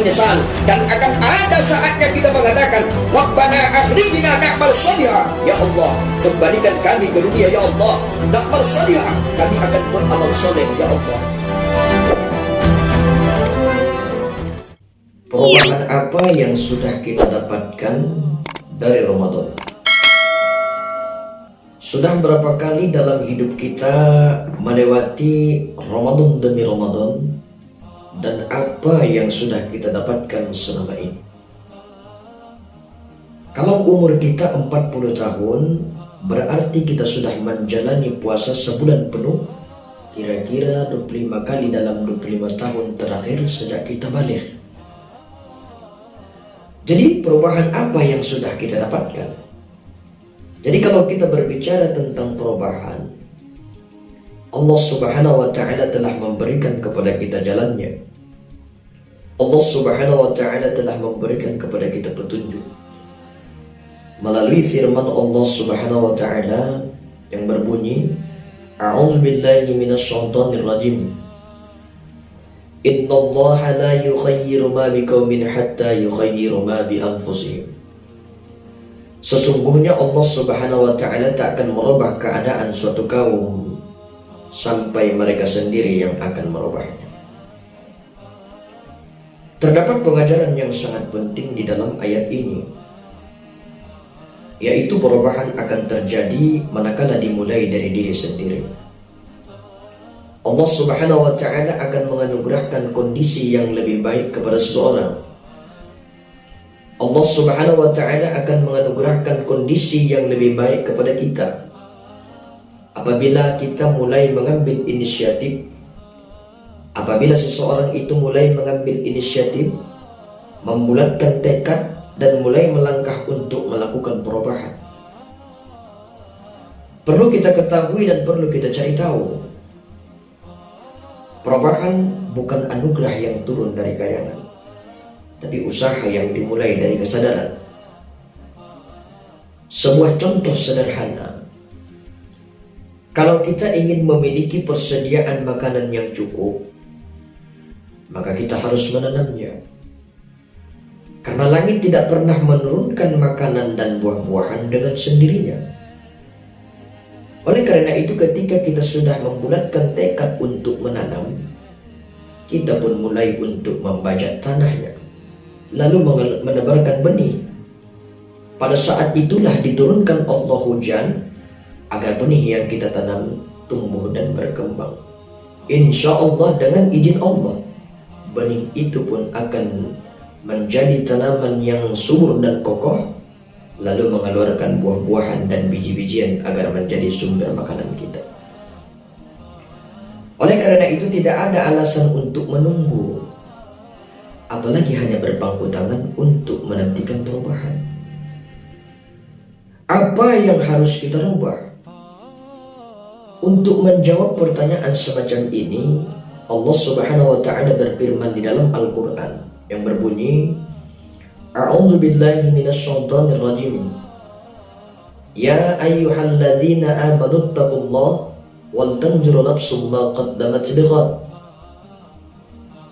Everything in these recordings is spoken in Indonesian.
menyesal, dan akan ada saatnya kita mengatakan, Rabbana akhrijna na'mal shalihan. Ya Allah, kembalikan kami ke dunia ya Allah, na'mal shalihan, kami akan beramal soleh ya Allah. Perubahan apa yang sudah kita dapatkan dari Ramadan? Sudah berapa kali dalam hidup kita melewati Ramadan demi Ramadan, dan apa yang sudah kita dapatkan selama ini? Kalau umur kita 40 tahun, berarti kita sudah menjalani puasa sebulan penuh, kira-kira 25 kali dalam 25 tahun terakhir sejak kita balik. Jadi perubahan apa yang sudah kita dapatkan? Jadi kalau kita berbicara tentang perubahan, Allah Subhanahu wa Ta'ala telah memberikan kepada kita jalannya. Allah Subhanahu wa Ta'ala telah memberikan kepada kita petunjuk melalui firman Allah Subhanahu wa Ta'ala yang berbunyi, A'udzubillahi minasyaitonir rajim. Innallaha la yukhayyiru ma biqaumin hatta yukhayyiru ma bi anfusihim. Sesungguhnya Allah Subhanahu wa Ta'ala tak akan merubah keadaan suatu kaum sampai mereka sendiri yang akan merubahnya. Terdapat pengajaran yang sangat penting di dalam ayat ini, yaitu perubahan akan terjadi manakala dimulai dari diri sendiri. Allah Subhanahu wa Ta'ala akan menganugerahkan kondisi yang lebih baik kepada seseorang. Allah Subhanahu wa Ta'ala akan menganugerahkan kondisi yang lebih baik kepada kita apabila kita mulai mengambil inisiatif. Apabila seseorang itu mulai mengambil inisiatif, membulatkan tekad, dan mulai melangkah untuk melakukan perubahan. Perlu kita ketahui dan perlu kita cari tahu, perubahan bukan anugerah yang turun dari kayangan, tapi usaha yang dimulai dari kesadaran. Sebuah contoh sederhana, kalau kita ingin memiliki persediaan makanan yang cukup, maka kita harus menanamnya. Karena langit tidak pernah menurunkan makanan dan buah-buahan dengan sendirinya. Oleh karena itu, ketika kita sudah membulatkan tekad untuk menanam, kita pun mulai untuk membajak tanahnya, lalu menebarkan benih. Pada saat itulah diturunkan Allah hujan, agar benih yang kita tanam tumbuh dan berkembang. Insya Allah dengan izin Allah, benih itu pun akan menjadi tanaman yang subur dan kokoh, lalu mengeluarkan buah-buahan dan biji-bijian agar menjadi sumber makanan kita. Oleh karena itu, tidak ada alasan untuk menunggu, apalagi hanya berpangku tangan untuk menantikan perubahan. Apa yang harus kita rubah? Untuk menjawab pertanyaan semacam ini, Allah Subhanahu wa Ta'ala berfirman di dalam Al-Quran yang berbunyi, A'udzubillahi minasyaitonir rajim. Ya ayyuhalladzina amanu taqullaha wal tanzur nafsum ma qaddamat lighad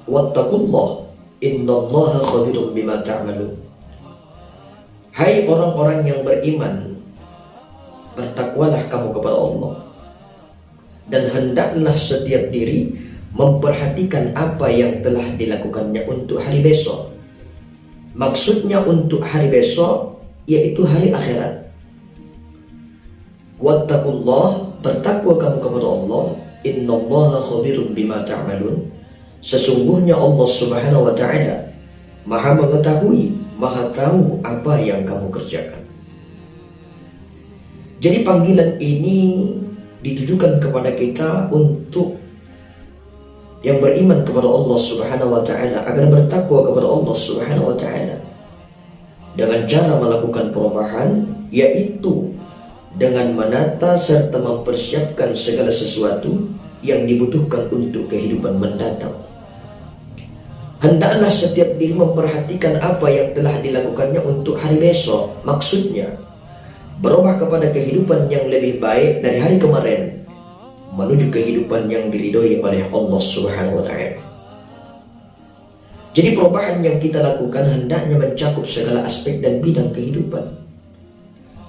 wattaqullaha innallaha khabirum bima ta'malun. Hai orang-orang yang beriman, bertakwalah kamu kepada Allah, dan hendaklah setiap diri memperhatikan apa yang telah dilakukannya untuk hari besok. Maksudnya untuk hari besok, yaitu hari akhirat. Wattaqullah, bertakwa kamu kepada Allah, innallaha khabirum bima ta'malun. Sesungguhnya Allah Subhanahu wa Ta'ala Maha mengetahui, Maha tahu apa yang kamu kerjakan. Jadi panggilan ini ditujukan kepada kita untuk yang beriman kepada Allah Subhanahu wa Ta'ala agar bertakwa kepada Allah Subhanahu wa Ta'ala dengan cara melakukan perubahan, yaitu dengan menata serta mempersiapkan segala sesuatu yang dibutuhkan untuk kehidupan mendatang. Hendaklah setiap diri memperhatikan apa yang telah dilakukannya untuk hari besok. Maksudnya berubah kepada kehidupan yang lebih baik dari hari kemarin, menuju kehidupan yang diridhoi oleh Allah Subhanahu wa Ta'ala. Jadi perubahan yang kita lakukan hendaknya mencakup segala aspek dan bidang kehidupan.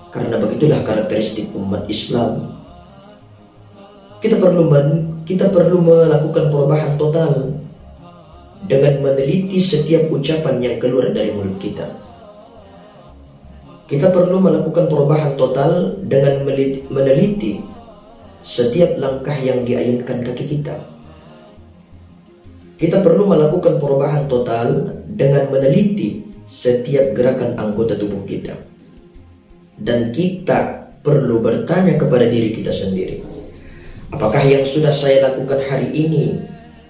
Karena begitulah karakteristik umat Islam. Kita perlu melakukan perubahan total dengan meneliti setiap ucapan yang keluar dari mulut kita. Kita perlu melakukan perubahan total dengan meneliti setiap langkah yang diayunkan kaki kita. Kita perlu melakukan perubahan total dengan meneliti setiap gerakan anggota tubuh kita. Dan kita perlu bertanya kepada diri kita sendiri, apakah yang sudah saya lakukan hari ini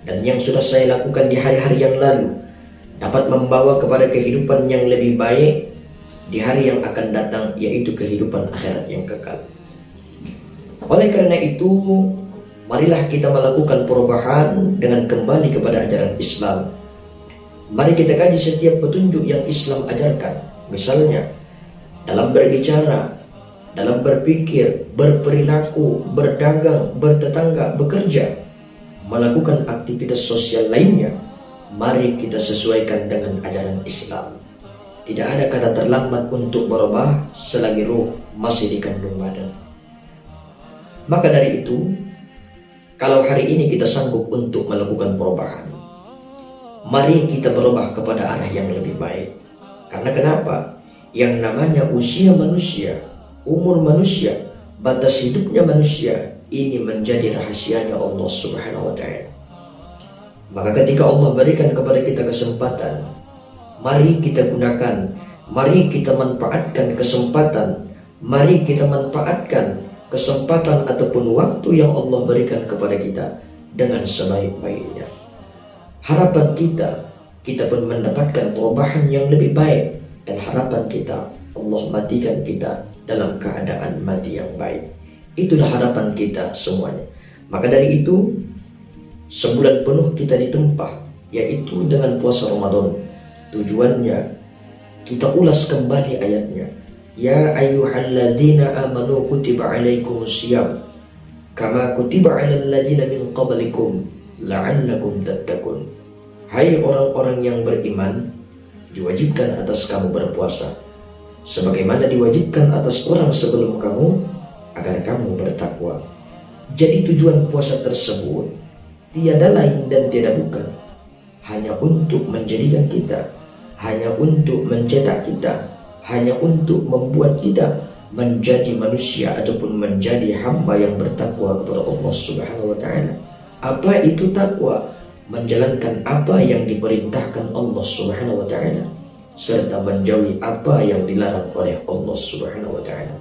dan yang sudah saya lakukan di hari-hari yang lalu dapat membawa kepada kehidupan yang lebih baik di hari yang akan datang, yaitu kehidupan akhirat yang kekal. Oleh karena itu, marilah kita melakukan perubahan dengan kembali kepada ajaran Islam. Mari kita kaji setiap petunjuk yang Islam ajarkan. Misalnya, dalam berbicara, dalam berpikir, berperilaku, berdagang, bertetangga, bekerja, melakukan aktivitas sosial lainnya, mari kita sesuaikan dengan ajaran Islam. Tidak ada kata terlambat untuk berubah selagi ruh masih dikandung badan. Maka dari itu, kalau hari ini kita sanggup untuk melakukan perubahan, mari kita berubah kepada arah yang lebih baik. Karena kenapa? Yang namanya usia manusia, umur manusia, batas hidupnya manusia, ini menjadi rahasianya Allah Subhanahu wa Ta'ala. Maka ketika Allah berikan kepada kita kesempatan, mari kita gunakan, mari kita manfaatkan kesempatan, mari kita manfaatkan kesempatan ataupun waktu yang Allah berikan kepada kita dengan sebaik-baiknya. Harapan kita pun mendapatkan perubahan yang lebih baik, dan harapan kita, Allah matikan kita dalam keadaan mati yang baik. Itulah harapan kita semuanya. Maka dari itu, sebulan penuh kita ditempa, yaitu dengan puasa Ramadan. Tujuannya, kita ulas kembali ayatnya. Ya ayyuhalladzina amanu kutiba alaikumusiyam kama kutiba alal ladzina min qablikum la'allakum tattaqun. Hai orang-orang yang beriman, diwajibkan atas kamu berpuasa sebagaimana diwajibkan atas orang sebelum kamu agar kamu bertakwa. Jadi tujuan puasa tersebut tiada lain dan tiada bukan hanya untuk menjadikan kita, hanya untuk mencetak kita, hanya untuk membuat kita menjadi manusia ataupun menjadi hamba yang bertakwa kepada Allah Subhanahu wa Ta'ala. Apa itu takwa? Menjalankan apa yang diperintahkan Allah Subhanahu wa Ta'ala serta menjauhi apa yang dilarang oleh Allah Subhanahu wa Ta'ala.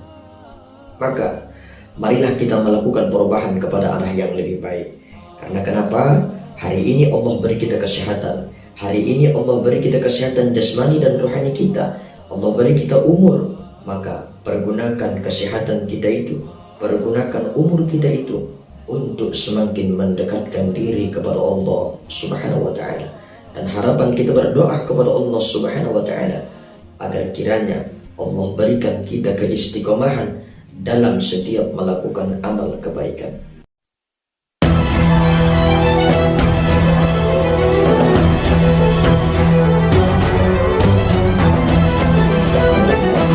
Maka marilah kita melakukan perubahan kepada arah yang lebih baik. Karena kenapa? Hari ini Allah beri kita kesehatan. Hari ini Allah beri kita kesehatan jasmani dan rohani kita. Allah beri kita umur, maka pergunakan kesehatan kita itu, pergunakan umur kita itu untuk semakin mendekatkan diri kepada Allah Subhanahu wa Ta'ala. Dan harapan kita berdoa kepada Allah Subhanahu wa Ta'ala agar kiranya Allah berikan kita keistiqomahan dalam setiap melakukan amal kebaikan.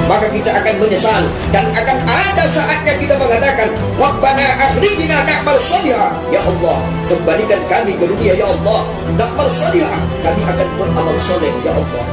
Maka kita akan menyesal dan akan ada saatnya kita mengatakan, Rabbana akhrijna na'mal salihah. Ya Allah, kembalikan kami ke dunia ya Allah, na'mal salihah, kami akan beramal soleh ya Allah.